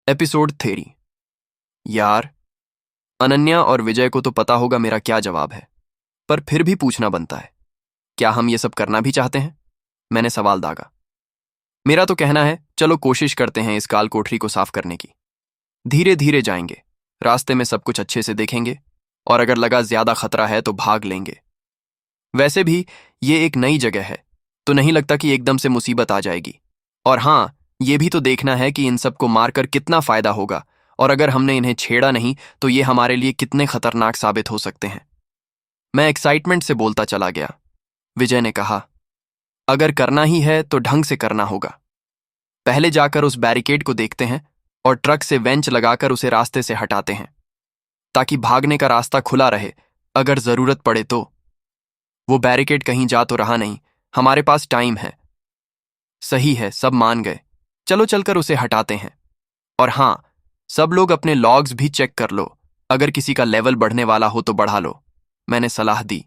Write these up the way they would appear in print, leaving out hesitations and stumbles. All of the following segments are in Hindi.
Episode three. यार, अनन्या और विजय को तो पता होगा मेरा क्या जवाब है, पर फिर भी पूछना बनता है, क्या हम ये सब करना भी चाहते हैं? मैंने सवाल दागा। मेरा तो कहना है, चलो कोशिश करते हैं इस काल कोठरी को साफ करने की। धीरे धीरे जाएंगे, रास्ते में सब कुछ अच्छे से देखेंगे, और अगर लगा ज्यादा खतरा है तो भाग लेंगे। वैसे भी ये एक नई जगह है, तो नहीं लगता कि एकदम से मुसीबत आ जाएगी। और हाँ, ये भी तो देखना है कि इन सबको मारकर कितना फायदा होगा, और अगर हमने इन्हें छेड़ा नहीं तो ये हमारे लिए कितने खतरनाक साबित हो सकते हैं। मैं एक्साइटमेंट से बोलता चला गया। विजय ने कहा, अगर करना ही है तो ढंग से करना होगा। पहले जाकर उस बैरिकेड को देखते हैं और ट्रक से वेंच लगाकर उसे रास्ते से हटाते हैं, ताकि भागने का रास्ता खुला रहे अगर जरूरत पड़े तो। वो बैरिकेड कहीं जा तो रहा नहीं, हमारे पास टाइम है। सही है, सब मान गए। चलो चलकर उसे हटाते हैं। और हाँ, सब लोग अपने लॉग्स भी चेक कर लो, अगर किसी का लेवल बढ़ने वाला हो तो बढ़ा लो, मैंने सलाह दी।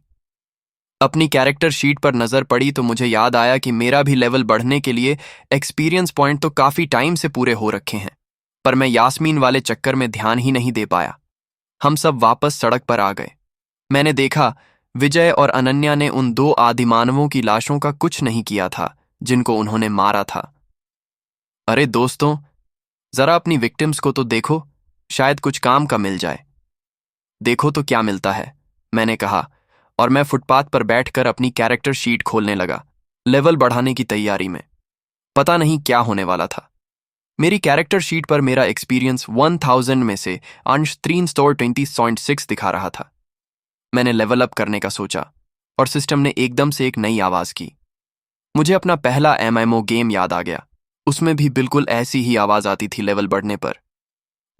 अपनी कैरेक्टर शीट पर नजर पड़ी तो मुझे याद आया कि मेरा भी लेवल बढ़ने के लिए एक्सपीरियंस पॉइंट तो काफी टाइम से पूरे हो रखे हैं, पर मैं यास्मीन वाले चक्कर में ध्यान ही नहीं दे पाया। हम सब वापस सड़क पर आ गए। मैंने देखा, विजय और अनन्या ने उन दो आदिमानवों की लाशों का कुछ नहीं किया था जिनको उन्होंने मारा था। अरे दोस्तों, जरा अपनी विक्टिम्स को तो देखो, शायद कुछ काम का मिल जाए। देखो तो क्या मिलता है, मैंने कहा, और मैं फुटपाथ पर बैठकर अपनी कैरेक्टर शीट खोलने लगा, लेवल बढ़ाने की तैयारी में। पता नहीं क्या होने वाला था। मेरी कैरेक्टर शीट पर मेरा एक्सपीरियंस 1000 में से अंश 320.6 दिखा रहा था। मैंने लेवल अप करने का सोचा, और सिस्टम ने एकदम से एक नई आवाज की। मुझे अपना पहला MMO गेम याद आ गया, उसमें भी बिल्कुल ऐसी ही आवाज आती थी लेवल बढ़ने पर।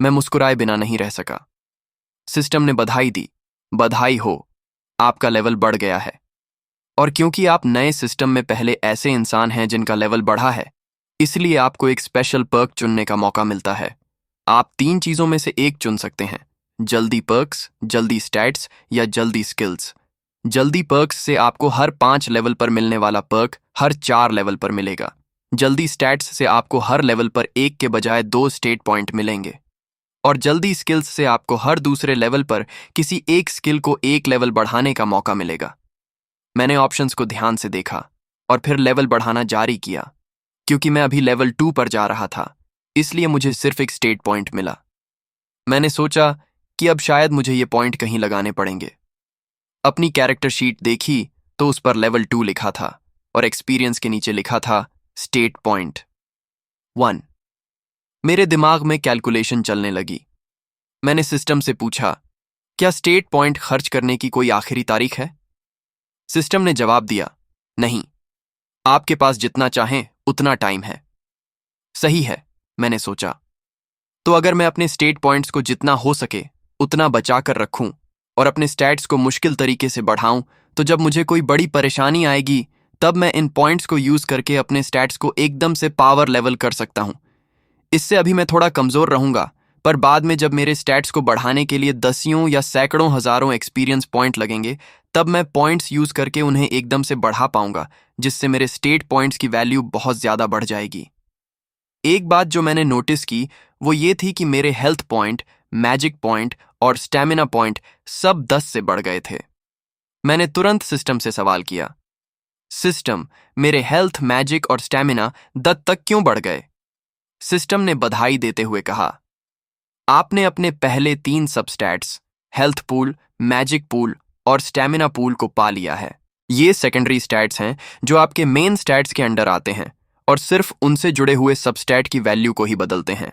मैं मुस्कुराए बिना नहीं रह सका। सिस्टम ने बधाई दी, बधाई हो, आपका लेवल बढ़ गया है। और क्योंकि आप नए सिस्टम में पहले ऐसे इंसान हैं जिनका लेवल बढ़ा है, इसलिए आपको एक स्पेशल पर्क चुनने का मौका मिलता है। आप 3 चीजों में से एक चुन सकते हैं, जल्दी पर्क्स, जल्दी स्टैट्स या जल्दी स्किल्स। जल्दी पर्क्स से आपको हर 5 लेवल पर मिलने वाला पर्क हर 4 लेवल पर मिलेगा। जल्दी स्टैट्स से आपको हर लेवल पर 1 के बजाय 2 स्टेट पॉइंट मिलेंगे। और जल्दी स्किल्स से आपको हर दूसरे लेवल पर किसी एक स्किल को 1 लेवल बढ़ाने का मौका मिलेगा। मैंने ऑप्शंस को ध्यान से देखा और फिर लेवल बढ़ाना जारी किया। क्योंकि मैं अभी लेवल 2 पर जा रहा था, इसलिए मुझे सिर्फ एक स्टेट पॉइंट मिला। मैंने सोचा कि अब शायद मुझे ये पॉइंट कहीं लगाने पड़ेंगे। अपनी कैरेक्टर शीट देखी तो उस पर लेवल 2 लिखा था, और एक्सपीरियंस के नीचे लिखा था स्टेट पॉइंट 1। मेरे दिमाग में कैलकुलेशन चलने लगी। मैंने सिस्टम से पूछा, क्या स्टेट पॉइंट खर्च करने की कोई आखिरी तारीख है? सिस्टम ने जवाब दिया, नहीं, आपके पास जितना चाहें उतना टाइम है। सही है, मैंने सोचा। तो अगर मैं अपने स्टेट पॉइंट्स को जितना हो सके उतना बचाकर रखूं और अपने स्टैट्स को मुश्किल तरीके से बढ़ाऊं, तो जब मुझे कोई बड़ी परेशानी आएगी तब मैं इन पॉइंट्स को यूज करके अपने स्टैट्स को एकदम से पावर लेवल कर सकता हूं। इससे अभी मैं थोड़ा कमजोर रहूंगा, पर बाद में जब मेरे स्टैट्स को बढ़ाने के लिए दसियों या सैकड़ों हजारों एक्सपीरियंस पॉइंट लगेंगे, तब मैं पॉइंट्स यूज करके उन्हें एकदम से बढ़ा पाऊंगा, जिससे मेरे स्टेट पॉइंट्स की वैल्यू बहुत ज्यादा बढ़ जाएगी। एक बात जो मैंने नोटिस की वो ये थी कि मेरे हेल्थ पॉइंट, मैजिक पॉइंट और स्टैमिना पॉइंट सब 10 से बढ़ गए थे। मैंने तुरंत सिस्टम से सवाल किया, सिस्टम, मेरे हेल्थ, मैजिक और स्टैमिना 10 तक क्यों बढ़ गए? सिस्टम ने बधाई देते हुए कहा, आपने अपने पहले 3 सबस्टैट्स, हेल्थ पूल, मैजिक पूल और स्टैमिना पूल को पा लिया है। ये सेकेंडरी स्टैट्स हैं जो आपके मेन स्टैट्स के अंडर आते हैं और सिर्फ उनसे जुड़े हुए सबस्टैट की वैल्यू को ही बदलते हैं।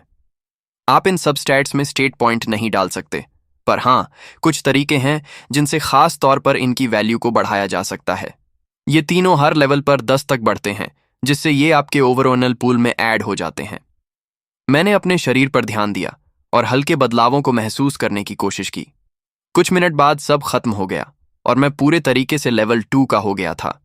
आप इन सबस्टैट्स में स्टेट पॉइंट नहीं डाल सकते, पर हाँ, कुछ तरीके हैं जिनसे खास तौर पर इनकी वैल्यू को बढ़ाया जा सकता है। ये तीनों हर लेवल पर 10 तक बढ़ते हैं, जिससे ये आपके ओवरऑल पूल में ऐड हो जाते हैं। मैंने अपने शरीर पर ध्यान दिया और हल्के बदलावों को महसूस करने की कोशिश की। कुछ मिनट बाद सब खत्म हो गया और मैं पूरे तरीके से लेवल 2 का हो गया था।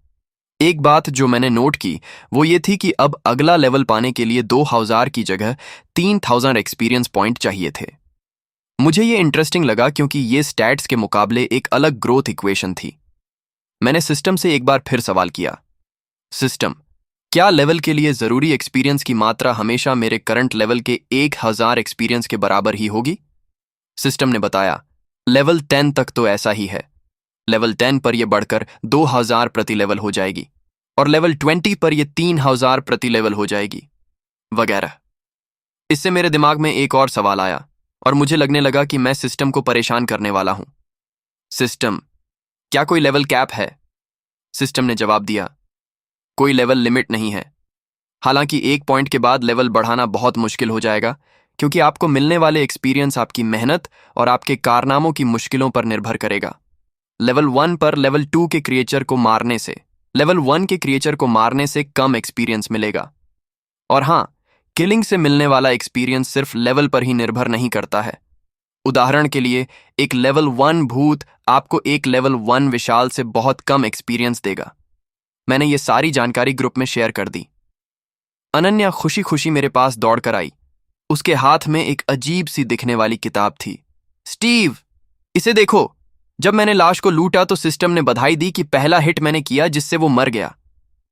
एक बात जो मैंने नोट की वो ये थी कि अब अगला लेवल पाने के लिए 2000 की जगह 3000 एक्सपीरियंस पॉइंट चाहिए थे। मुझे ये इंटरेस्टिंग लगा क्योंकि ये स्टैट्स के मुकाबले एक अलग ग्रोथ इक्वेशन थी। मैंने सिस्टम से एक बार फिर सवाल किया, सिस्टम, क्या लेवल के लिए जरूरी एक्सपीरियंस की मात्रा हमेशा मेरे करंट लेवल के 1000 एक्सपीरियंस के बराबर ही होगी? सिस्टम ने बताया, लेवल 10 तक तो ऐसा ही है। लेवल 10 पर यह बढ़कर 2000 प्रति लेवल हो जाएगी और लेवल 20 पर यह 3000 प्रति लेवल हो जाएगी, वगैरह। इससे मेरे दिमाग में एक और सवाल आया और मुझे लगने लगा कि मैं सिस्टम को परेशान करने वाला हूं। सिस्टम, क्या कोई लेवल कैप है? सिस्टम ने जवाब दिया, कोई लेवल लिमिट नहीं है। हालांकि एक पॉइंट के बाद लेवल बढ़ाना बहुत मुश्किल हो जाएगा, क्योंकि आपको मिलने वाले एक्सपीरियंस आपकी मेहनत और आपके कारनामों की मुश्किलों पर निर्भर करेगा। लेवल 1 पर लेवल 2 के क्रिएचर को मारने से कम एक्सपीरियंस मिलेगा। और हां, किलिंग से मिलने वाला एक्सपीरियंस सिर्फ लेवल पर ही निर्भर नहीं करता है। उदाहरण के लिए, एक लेवल 1 भूत आपको एक लेवल 1 विशाल से बहुत कम एक्सपीरियंस देगा। मैंने ये सारी जानकारी ग्रुप में शेयर कर दी। अनन्या खुशी खुशी मेरे पास दौड़कर आई। उसके हाथ में एक अजीब सी दिखने वाली किताब थी। स्टीव, इसे देखो। जब मैंने लाश को लूटा तो सिस्टम ने बधाई दी कि पहला हिट मैंने किया जिससे वो मर गया।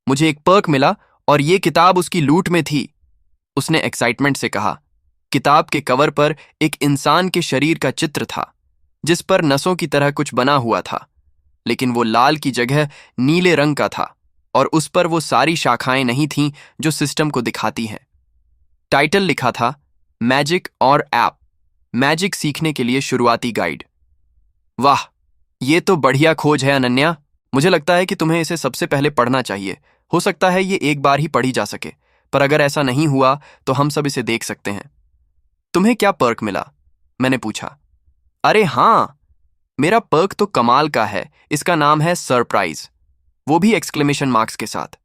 मुझे एक पर्क मिला और ये किताब उसकी लूट में थी, उसने एक्साइटमेंट से कहा। किताब के कवर पर एक इंसान के शरीर का चित्र था, जिस पर नसों की तरह कुछ बना हुआ था, लेकिन वो लाल की जगह नीले रंग का था और उस पर वो सारी शाखाएं नहीं थीं जो सिस्टम को दिखाती हैं। टाइटल लिखा था, मैजिक और ऐप, मैजिक सीखने के लिए शुरुआती गाइड। वाह, ये तो बढ़िया खोज है अनन्या। मुझे लगता है कि तुम्हें इसे सबसे पहले पढ़ना चाहिए। हो सकता है ये एक बार ही पढ़ी जा सके, पर अगर ऐसा नहीं हुआ तो हम सब इसे देख सकते हैं। तुम्हें क्या पर्क मिला? मैंने पूछा। अरे हाँ, मेरा पर्क तो कमाल का है। इसका नाम है सरप्राइज, वो भी एक्सक्लेमेशन मार्क्स के साथ।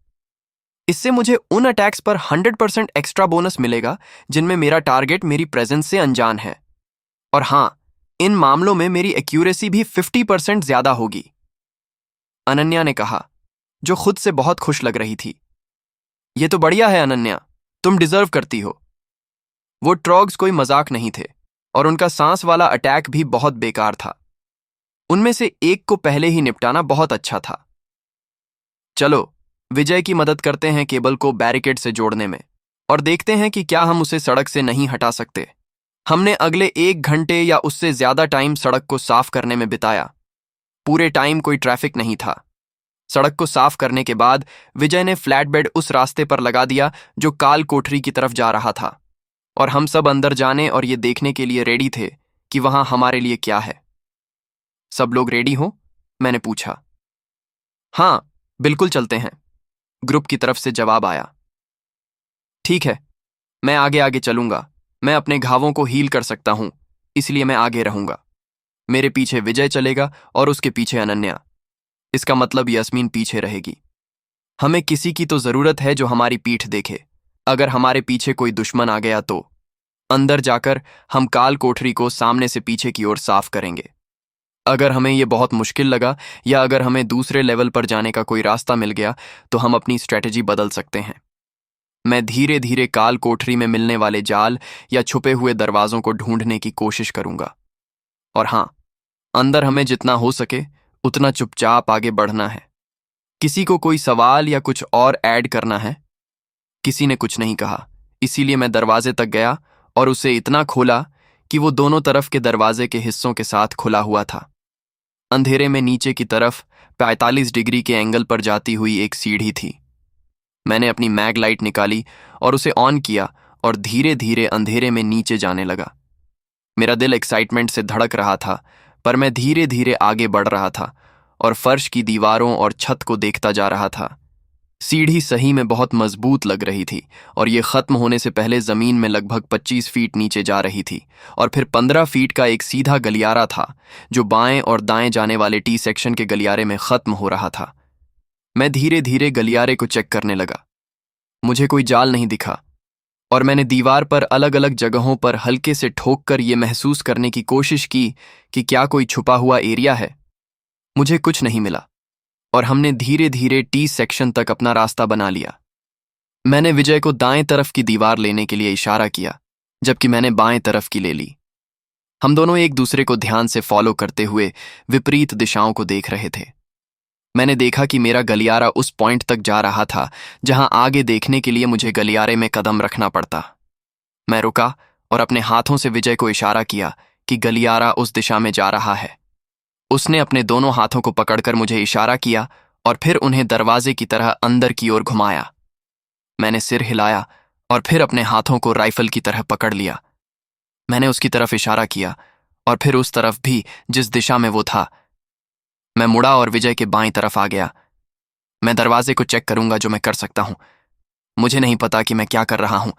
इससे मुझे उन अटैक्स पर 100% एक्स्ट्रा बोनस मिलेगा जिनमें मेरा टारगेट मेरी प्रेजेंस से अनजान है। और हाँ, इन मामलों में मेरी एक्यूरेसी भी 50% ज्यादा होगी, अनन्या ने कहा, जो खुद से बहुत खुश लग रही थी। ये तो बढ़िया है अनन्या, तुम डिजर्व करती हो। वो ट्रॉग्स कोई मजाक नहीं थे और उनका सांस वाला अटैक भी बहुत बेकार था। उनमें से एक को पहले ही निपटाना बहुत अच्छा था। चलो, विजय की मदद करते हैं केबल को बैरिकेड से जोड़ने में और देखते हैं कि क्या हम उसे सड़क से नहीं हटा सकते। हमने अगले 1 घंटे या उससे ज्यादा टाइम सड़क को साफ करने में बिताया। पूरे टाइम कोई ट्रैफिक नहीं था। सड़क को साफ करने के बाद विजय ने फ्लैट बेड उस रास्ते पर लगा दिया जो काल कोठरी की तरफ जा रहा था, और हम सब अंदर जाने और ये देखने के लिए रेडी थे कि वहां हमारे लिए क्या है। सब लोग रेडी हो? मैंने पूछा। हाँ, बिल्कुल चलते हैं, ग्रुप की तरफ से जवाब आया। ठीक है, मैं आगे आगे चलूंगा। मैं अपने घावों को हील कर सकता हूं, इसलिए मैं आगे रहूंगा। मेरे पीछे विजय चलेगा और उसके पीछे अनन्या। इसका मतलब यास्मीन पीछे रहेगी। हमें किसी की तो जरूरत है जो हमारी पीठ देखे। अगर हमारे पीछे कोई दुश्मन आ गया तो अंदर जाकर हम काल कोठरी को सामने से पीछे की ओर साफ करेंगे। अगर हमें यह बहुत मुश्किल लगा या अगर हमें दूसरे लेवल पर जाने का कोई रास्ता मिल गया तो हम अपनी स्ट्रेटजी बदल सकते हैं। मैं धीरे धीरे काल कोठरी में मिलने वाले जाल या छुपे हुए दरवाजों को ढूंढने की कोशिश करूंगा। और हां, अंदर हमें जितना हो सके उतना चुपचाप आगे बढ़ना है। किसी को कोई सवाल या कुछ और ऐड करना है? किसी ने कुछ नहीं कहा, इसीलिए मैं दरवाजे तक गया और उसे इतना खोला कि वो दोनों तरफ के दरवाजे के हिस्सों के साथ खुला हुआ था। अंधेरे में नीचे की तरफ 45 डिग्री के एंगल पर जाती हुई एक सीढ़ी थी। मैंने अपनी मैग लाइट निकाली और उसे ऑन किया और धीरे धीरे अंधेरे में नीचे जाने लगा। मेरा दिल एक्साइटमेंट से धड़क रहा था, पर मैं धीरे धीरे आगे बढ़ रहा था और फर्श की दीवारों और छत को देखता जा रहा था। सीढ़ी सही में बहुत मजबूत लग रही थी और ये खत्म होने से पहले जमीन में लगभग 25 फीट नीचे जा रही थी, और फिर 15 फीट का एक सीधा गलियारा था जो बाएं और दाएं जाने वाले टी सेक्शन के गलियारे में खत्म हो रहा था। मैं धीरे धीरे गलियारे को चेक करने लगा। मुझे कोई जाल नहीं दिखा और मैंने दीवार पर अलग अलग जगहों पर हल्के से ठोक कर ये महसूस करने की कोशिश की कि क्या कोई छुपा हुआ एरिया है। मुझे कुछ नहीं मिला और हमने धीरे धीरे टी सेक्शन तक अपना रास्ता बना लिया। मैंने विजय को दाएं तरफ की दीवार लेने के लिए इशारा किया, जबकि मैंने बाएं तरफ की ले ली। हम दोनों एक दूसरे को ध्यान से फॉलो करते हुए विपरीत दिशाओं को देख रहे थे। मैंने देखा कि मेरा गलियारा उस पॉइंट तक जा रहा था जहां आगे देखने के लिए मुझे गलियारे में कदम रखना पड़ता। मैं रुका और अपने हाथों से विजय को इशारा किया कि गलियारा उस दिशा में जा रहा है। उसने अपने दोनों हाथों को पकड़कर मुझे इशारा किया और फिर उन्हें दरवाजे की तरह अंदर की ओर घुमाया। मैंने सिर हिलाया और फिर अपने हाथों को राइफल की तरह पकड़ लिया। मैंने उसकी तरफ इशारा किया और फिर उस तरफ भी जिस दिशा में वो था। मैं मुड़ा और विजय के बाईं तरफ आ गया। मैं दरवाजे को चेक करूंगा जो मैं कर सकता हूं। मुझे नहीं पता कि मैं क्या कर रहा हूं।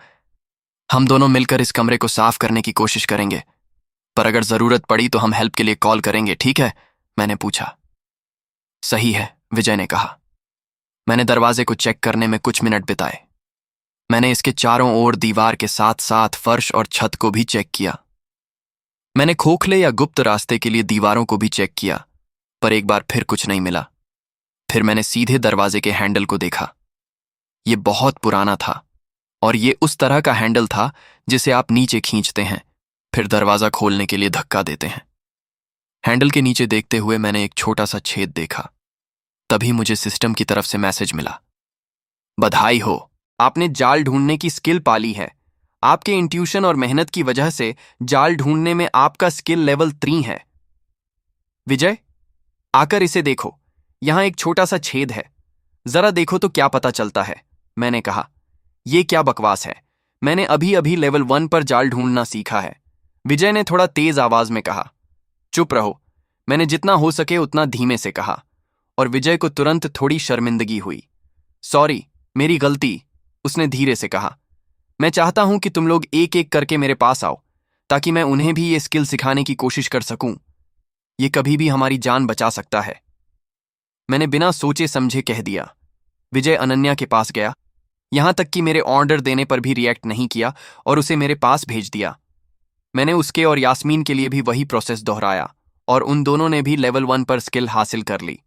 हम दोनों मिलकर इस कमरे को साफ करने की कोशिश करेंगे, पर अगर जरूरत पड़ी तो हम हेल्प के लिए कॉल करेंगे, ठीक है? मैंने पूछा। सही है, विजय ने कहा। मैंने दरवाजे को चेक करने में कुछ मिनट बिताए। मैंने इसके चारों ओर दीवार के साथ साथ फर्श और छत को भी चेक किया। मैंने खोखले या गुप्त रास्ते के लिए दीवारों को भी चेक किया, पर एक बार फिर कुछ नहीं मिला। फिर मैंने सीधे दरवाजे के हैंडल को देखा। ये बहुत पुराना था और ये उस तरह का हैंडल था जिसे आप नीचे खींचते हैं, फिर दरवाजा खोलने के लिए धक्का देते हैं। हैंडल के नीचे देखते हुए मैंने एक छोटा सा छेद देखा। तभी मुझे सिस्टम की तरफ से मैसेज मिला। बधाई हो, आपने जाल ढूंढने की स्किल पाली है। आपके इंट्यूशन और मेहनत की वजह से जाल ढूंढने में आपका स्किल लेवल 3 है। विजय, आकर इसे देखो, यहां एक छोटा सा छेद है। जरा देखो तो क्या पता चलता है, मैंने कहा। ये क्या बकवास है, मैंने अभी अभी लेवल 1 पर जाल ढूंढना सीखा है, विजय ने थोड़ा तेज आवाज में कहा। चुप रहो, मैंने जितना हो सके उतना धीमे से कहा, और विजय को तुरंत थोड़ी शर्मिंदगी हुई। सॉरी, मेरी गलती, उसने धीरे से कहा। मैं चाहता हूं कि तुम लोग एक एक करके मेरे पास आओ, ताकि मैं उन्हें भी ये स्किल सिखाने की कोशिश कर सकूं। ये कभी भी हमारी जान बचा सकता है। मैंने बिना सोचे समझे कह दिया। विजय अनन्या के पास गया, यहां तक कि मेरे ऑर्डर देने पर भी रिएक्ट नहीं किया और उसे मेरे पास भेज दिया। मैंने उसके और यास्मीन के लिए भी वही प्रोसेस दोहराया और उन दोनों ने भी लेवल 1 पर स्किल हासिल कर ली।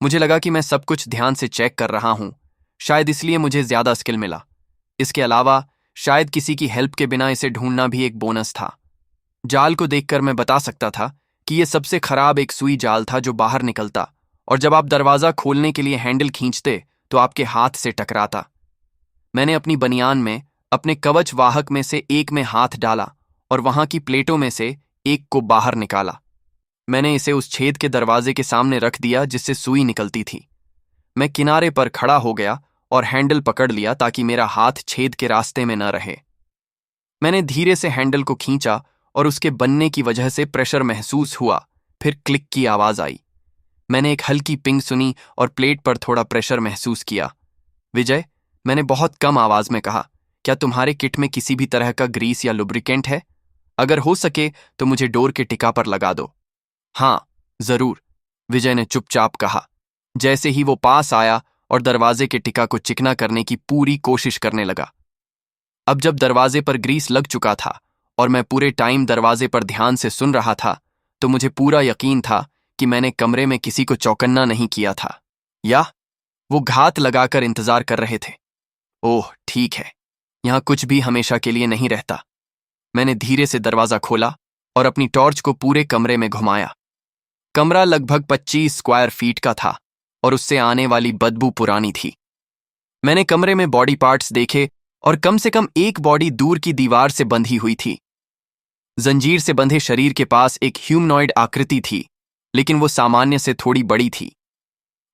मुझे लगा कि मैं सब कुछ ध्यान से चेक कर रहा हूं, शायद इसलिए मुझे ज्यादा स्किल मिला। इसके अलावा शायद किसी की हेल्प के बिना इसे ढूंढना भी एक बोनस था। जाल को देखकर मैं बता सकता था कि यह सबसे खराब एक सुई जाल था जो बाहर निकलता, और जब आप दरवाजा खोलने के लिए हैंडल खींचते तो आपके हाथ से टकराता। मैंने अपनी बनियान में अपने कवच वाहक में से एक में हाथ डाला और वहां की प्लेटों में से एक को बाहर निकाला। मैंने इसे उस छेद के दरवाजे के सामने रख दिया जिससे सुई निकलती थी। मैं किनारे पर खड़ा हो गया और हैंडल पकड़ लिया ताकि मेरा हाथ छेद के रास्ते में न रहे। मैंने धीरे से हैंडल को खींचा और उसके बनने की वजह से प्रेशर महसूस हुआ। फिर क्लिक की आवाज आई। मैंने एक हल्की पिंग सुनी और प्लेट पर थोड़ा प्रेशर महसूस किया। विजय, मैंने बहुत कम आवाज में कहा, क्या तुम्हारे किट में किसी भी तरह का ग्रीस या लुब्रिकेंट है? अगर हो सके तो मुझे डोर के टिका पर लगा दो। हाँ, जरूर, विजय ने चुपचाप कहा। जैसे ही वो पास आया और दरवाजे के टिका को चिकना करने की पूरी कोशिश करने लगा। अब जब दरवाजे पर ग्रीस लग चुका था और मैं पूरे टाइम दरवाजे पर ध्यान से सुन रहा था, तो मुझे पूरा यकीन था कि मैंने कमरे में किसी को चौकन्ना नहीं किया था, या वो घात लगाकर इंतजार कर रहे थे। ओह ठीक है, यहां कुछ भी हमेशा के लिए नहीं रहता। मैंने धीरे से दरवाजा खोला और अपनी टॉर्च को पूरे कमरे में घुमाया। कमरा लगभग 25 स्क्वायर फीट का था और उससे आने वाली बदबू पुरानी थी। मैंने कमरे में बॉडी पार्ट्स देखे और कम से कम एक बॉडी दूर की दीवार से बंधी हुई थी। जंजीर से बंधे शरीर के पास एक ह्यूमनॉइड आकृति थी, लेकिन वो सामान्य से थोड़ी बड़ी थी।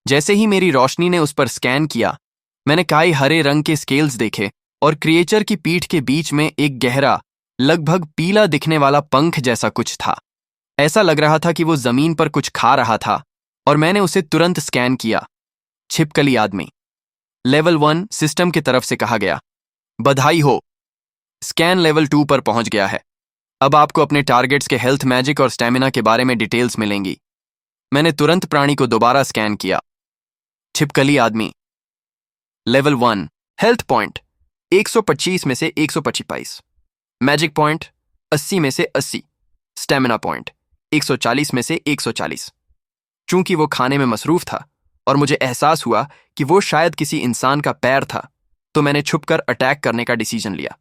जैसे ही मेरी रोशनी ने उस पर स्कैन किया, मैंने काई हरे रंग के स्केल्स देखे और क्रिएचर की पीठ के बीच में एक गहरा, लगभग पीला दिखने वाला पंख जैसा कुछ था। ऐसा लग रहा था कि वो जमीन पर कुछ खा रहा था और मैंने उसे तुरंत स्कैन किया। छिपकली आदमी, लेवल 1 सिस्टम की तरफ से कहा गया। बधाई हो, स्कैन लेवल 2 पर पहुंच गया है। अब आपको अपने टारगेट्स के हेल्थ, मैजिक और स्टैमिना के बारे में डिटेल्स मिलेंगी। मैंने तुरंत प्राणी को दोबारा स्कैन किया। छिपकली आदमी, लेवल 1 हेल्थ पॉइंट 125 में से 125, मैजिक पॉइंट 80 में से 80, स्टैमिना पॉइंट 140 में से 140। चूंकि वो खाने में मसरूफ था और मुझे एहसास हुआ कि वो शायद किसी इंसान का पैर था, तो मैंने छुपकर अटैक करने का डिसीजन लिया।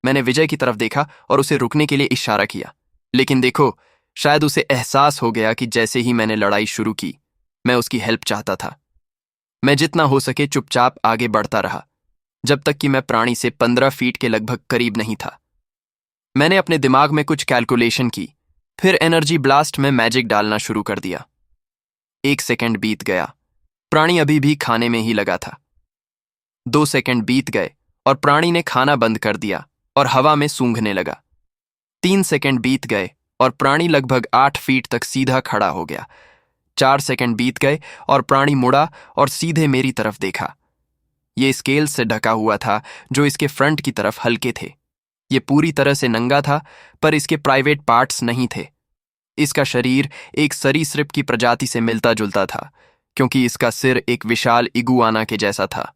मैंने विजय की तरफ देखा और उसे रुकने के लिए इशारा किया, लेकिन देखो, शायद उसे एहसास हो गया कि जैसे ही मैंने लड़ाई शुरू की, मैं उसकी हेल्प चाहता था। मैं जितना हो सके चुपचाप आगे बढ़ता रहा, जब तक कि मैं प्राणी से 15 फीट के लगभग करीब नहीं था। मैंने अपने दिमाग में कुछ कैलकुलेशन की, फिर एनर्जी ब्लास्ट में मैजिक डालना शुरू कर दिया। 1 सेकंड बीत गया, प्राणी अभी भी खाने में ही लगा था। 2 सेकंड बीत गए और प्राणी ने खाना बंद कर दिया और हवा में सूंघने लगा। 3 सेकंड बीत गए और प्राणी लगभग 8 फीट तक सीधा खड़ा हो गया। 4 सेकंड बीत गए और प्राणी मुड़ा और सीधे मेरी तरफ देखा। ये स्केल से ढका हुआ था जो इसके फ्रंट की तरफ हल्के थे। ये पूरी तरह से नंगा था, पर इसके प्राइवेट पार्ट्स नहीं थे। इसका शरीर एक सरीसृप की प्रजाति से मिलता जुलता था, क्योंकि इसका सिर एक विशाल इगुआना के जैसा था।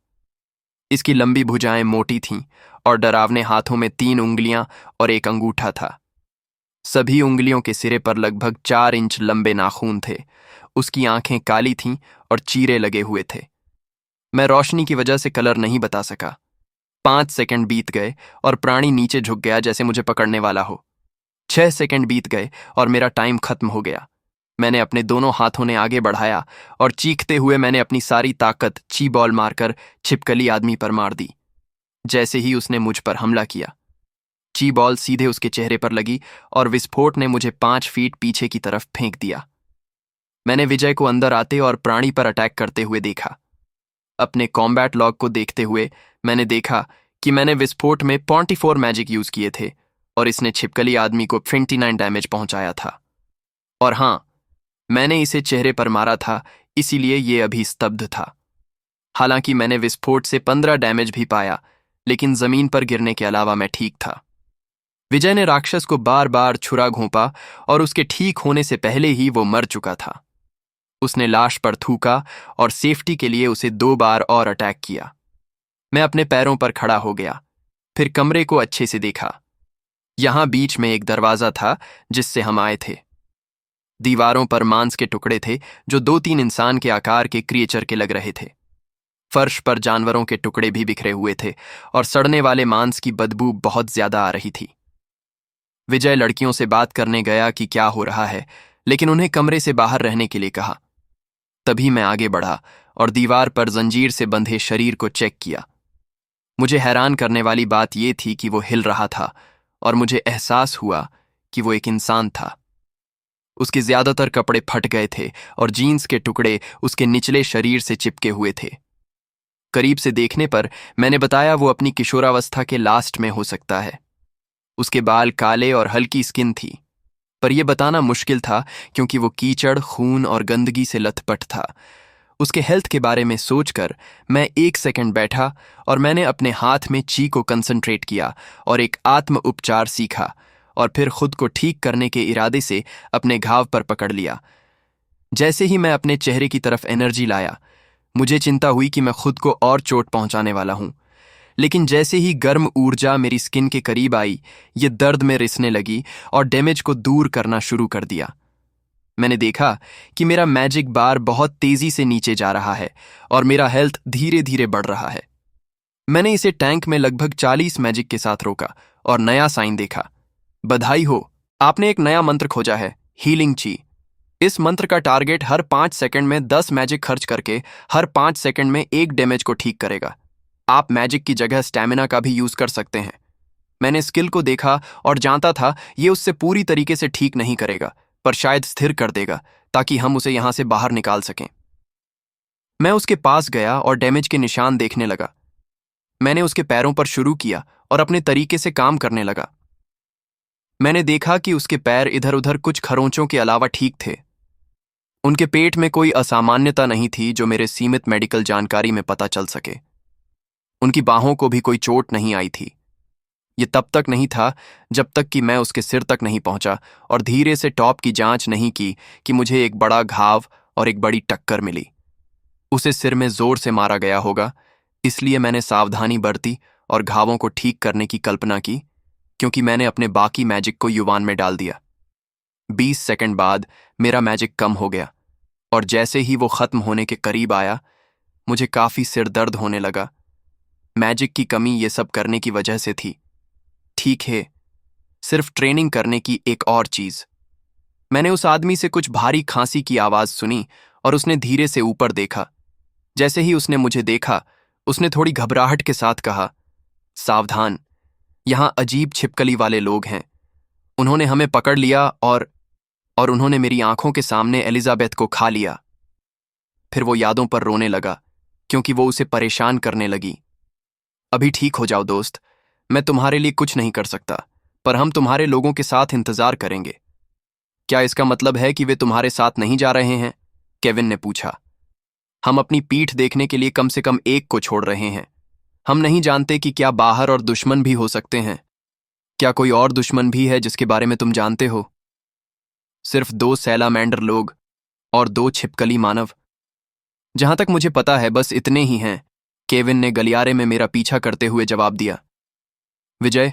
इसकी लंबी भुजाएं मोटी थीं और डरावने हाथों में 3 उंगलियां और एक अंगूठा था। सभी उंगलियों के सिरे पर लगभग 4 इंच लंबे नाखून थे। उसकी आंखें काली थीं और चीरे लगे हुए थे। मैं रोशनी की वजह से कलर नहीं बता सका। 5 सेकंड बीत गए और प्राणी नीचे झुक गया जैसे मुझे पकड़ने वाला हो। 6 सेकंड बीत गए और मेरा टाइम खत्म हो गया। मैंने अपने दोनों हाथों ने आगे बढ़ाया और चीखते हुए मैंने अपनी सारी ताकत ची बॉल मारकर छिपकली आदमी पर मार दी। जैसे ही उसने मुझ पर हमला किया, ची बॉल सीधे उसके चेहरे पर लगी और विस्फोट ने मुझे 5 फीट पीछे की तरफ फेंक दिया। मैंने विजय को अंदर आते और प्राणी पर अटैक करते हुए देखा। अपने कॉम्बैट लॉग को देखते हुए मैंने देखा कि मैंने विस्फोट में 24 मैजिक यूज किए थे और इसने छिपकली आदमी को 29 डैमेज पहुंचाया था। और हाँ, मैंने इसे चेहरे पर मारा था, इसीलिए ये अभी स्तब्ध था। हालांकि मैंने विस्फोट से 15 डैमेज भी पाया, लेकिन जमीन पर गिरने के अलावा मैं ठीक था। विजय ने राक्षस को बार बार छुरा घोंपा और उसके ठीक होने से पहले ही वो मर चुका था। उसने लाश पर थूका और सेफ्टी के लिए उसे 2 बार और अटैक किया। मैं अपने पैरों पर खड़ा हो गया, फिर कमरे को अच्छे से देखा। यहां बीच में एक दरवाजा था जिससे हम आए थे। दीवारों पर मांस के टुकड़े थे जो 2-3 इंसान के आकार के क्रिएचर के लग रहे थे। फर्श पर जानवरों के टुकड़े भी बिखरे हुए थे और सड़ने वाले मांस की बदबू बहुत ज्यादा आ रही थी। विजय लड़कियों से बात करने गया कि क्या हो रहा है, लेकिन उन्हें कमरे से बाहर रहने के लिए कहा। तभी मैं आगे बढ़ा और दीवार पर जंजीर से बंधे शरीर को चेक किया। मुझे हैरान करने वाली बात यह थी कि वो हिल रहा था और मुझे एहसास हुआ कि वो एक इंसान था। उसके ज्यादातर कपड़े फट गए थे और जीन्स के टुकड़े उसके निचले शरीर से चिपके हुए थे। करीब से देखने पर मैंने बताया वो अपनी किशोरावस्था के लास्ट में हो सकता है। उसके बाल काले और हल्की स्किन थी, पर यह बताना मुश्किल था क्योंकि वो कीचड़, खून और गंदगी से लथपथ था। उसके हेल्थ के बारे में सोचकर मैं 1 सेकंड बैठा और मैंने अपने हाथ में ची को कंसंट्रेट किया और एक आत्म उपचार सीखा और फिर खुद को ठीक करने के इरादे से अपने घाव पर पकड़ लिया। जैसे ही मैं अपने चेहरे की तरफ एनर्जी लाया, मुझे चिंता हुई कि मैं खुद को और चोट पहुंचाने वाला हूं। लेकिन जैसे ही गर्म ऊर्जा मेरी स्किन के करीब आई, ये दर्द में रिसने लगी और डैमेज को दूर करना शुरू कर दिया। मैंने देखा कि मेरा मैजिक बार बहुत तेजी से नीचे जा रहा है और मेरा हेल्थ धीरे धीरे बढ़ रहा है। मैंने इसे टैंक में लगभग 40 मैजिक के साथ रोका और नया साइन देखा। बधाई हो, आपने एक नया मंत्र खोजा है, हीलिंग ची। इस मंत्र का टारगेट हर 5 सेकंड में 10 मैजिक खर्च करके हर 5 सेकंड में 1 डैमेज को ठीक करेगा। आप मैजिक की जगह स्टैमिना का भी यूज कर सकते हैं। मैंने स्किल को देखा और जानता था ये उससे पूरी तरीके से ठीक नहीं करेगा, पर शायद स्थिर कर देगा ताकि हम उसे यहां से बाहर निकाल सकें। मैं उसके पास गया और डैमेज के निशान देखने लगा। मैंने उसके पैरों पर शुरू किया और अपने तरीके से काम करने लगा। मैंने देखा कि उसके पैर इधर उधर कुछ खरोंचों के अलावा ठीक थे। उनके पेट में कोई असामान्यता नहीं थी जो मेरे सीमित मेडिकल जानकारी में पता चल सके। उनकी बाहों को भी कोई चोट नहीं आई थी। ये तब तक नहीं था जब तक कि मैं उसके सिर तक नहीं पहुंचा और धीरे से टॉप की जांच नहीं की कि मुझे एक बड़ा घाव और एक बड़ी टक्कर मिली। उसे सिर में जोर से मारा गया होगा, इसलिए मैंने सावधानी बरती और घावों को ठीक करने की कल्पना की, क्योंकि मैंने अपने बाकी मैजिक को युवान में डाल दिया। 20 सेकंड बाद मेरा मैजिक कम हो गया और जैसे ही वो खत्म होने के करीब आया, मुझे काफी सिर दर्द होने लगा। मैजिक की कमी ये सब करने की वजह से थी। ठीक है, सिर्फ ट्रेनिंग करने की एक और चीज। मैंने उस आदमी से कुछ भारी खांसी की आवाज सुनी और उसने धीरे से ऊपर देखा। जैसे ही उसने मुझे देखा, उसने थोड़ी घबराहट के साथ कहा, सावधान, यहाँ अजीब छिपकली वाले लोग हैं। उन्होंने हमें पकड़ लिया और उन्होंने मेरी आंखों के सामने एलिजाबेथ को खा लिया। फिर वो यादों पर रोने लगा क्योंकि वो उसे परेशान करने लगी। अभी ठीक हो जाओ दोस्त, मैं तुम्हारे लिए कुछ नहीं कर सकता, पर हम तुम्हारे लोगों के साथ इंतजार करेंगे। क्या इसका मतलब है कि वे तुम्हारे साथ नहीं जा रहे हैं? केविन ने पूछा। हम अपनी पीठ देखने के लिए कम से कम एक को छोड़ रहे हैं। हम नहीं जानते कि क्या बाहर और दुश्मन भी हो सकते हैं। क्या कोई और दुश्मन भी है जिसके बारे में तुम जानते हो? सिर्फ 2 सैलामेंडर लोग और 2 छिपकली मानव। जहां तक मुझे पता है बस इतने ही हैं, केविन ने गलियारे में मेरा पीछा करते हुए जवाब दिया। विजय,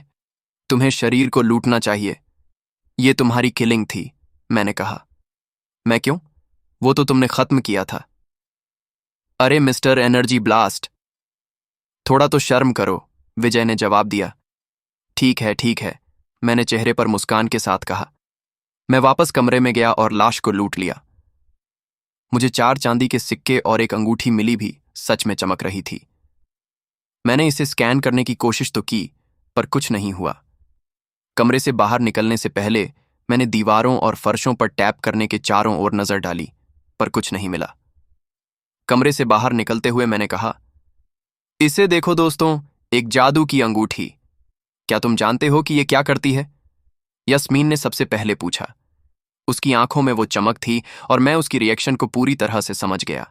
तुम्हें शरीर को लूटना चाहिए। ये तुम्हारी किलिंग थी, मैंने कहा। मैं क्यों? वो तो तुमने खत्म किया था। अरे मिस्टर एनर्जी ब्लास्ट, थोड़ा तो शर्म करो, विजय ने जवाब दिया। ठीक है, मैंने चेहरे पर मुस्कान के साथ कहा। मैं वापस कमरे में गया और लाश को लूट लिया। मुझे 4 चांदी के सिक्के और एक अंगूठी मिली भी सच में चमक रही थी। मैंने इसे स्कैन करने की कोशिश तो की, पर कुछ नहीं हुआ। कमरे से बाहर निकलने से पहले मैंने दीवारों और फर्शों पर टैप करने के चारों ओर नजर डाली, पर कुछ नहीं मिला। कमरे से बाहर निकलते हुए मैंने कहा, इसे देखो दोस्तों, एक जादू की अंगूठी। क्या तुम जानते हो कि ये क्या करती है? यास्मीन ने सबसे पहले पूछा। उसकी आंखों में वो चमक थी और मैं उसकी रिएक्शन को पूरी तरह से समझ गया।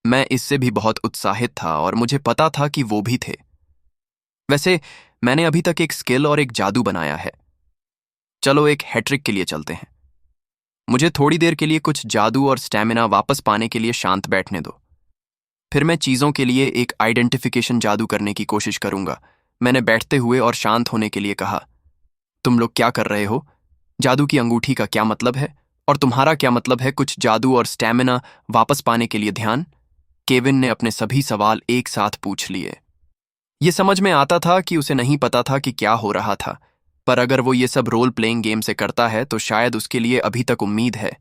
मैं इससे भी बहुत उत्साहित था और मुझे पता था कि वो भी थे। वैसे मैंने अभी तक एक स्किल और एक जादू बनाया है। चलो एक हैट्रिक के लिए चलते हैं। मुझे थोड़ी देर के लिए कुछ जादू और स्टैमिना वापस पाने के लिए शांत बैठने दो। फिर मैं चीजों के लिए एक आइडेंटिफिकेशन जादू करने की कोशिश करूंगा, मैंने बैठते हुए और शांत होने के लिए कहा। तुम लोग क्या कर रहे हो? जादू की अंगूठी का क्या मतलब है? और तुम्हारा क्या मतलब है कुछ जादू और स्टैमिना वापस पाने के लिए ध्यान? केविन ने अपने सभी सवाल एक साथ पूछ लिए। ये समझ में आता था कि उसे नहीं पता था कि क्या हो रहा था, पर अगर वो ये सब रोल प्लेइंग गेम से करता है तो शायद उसके लिए अभी तक उम्मीद है।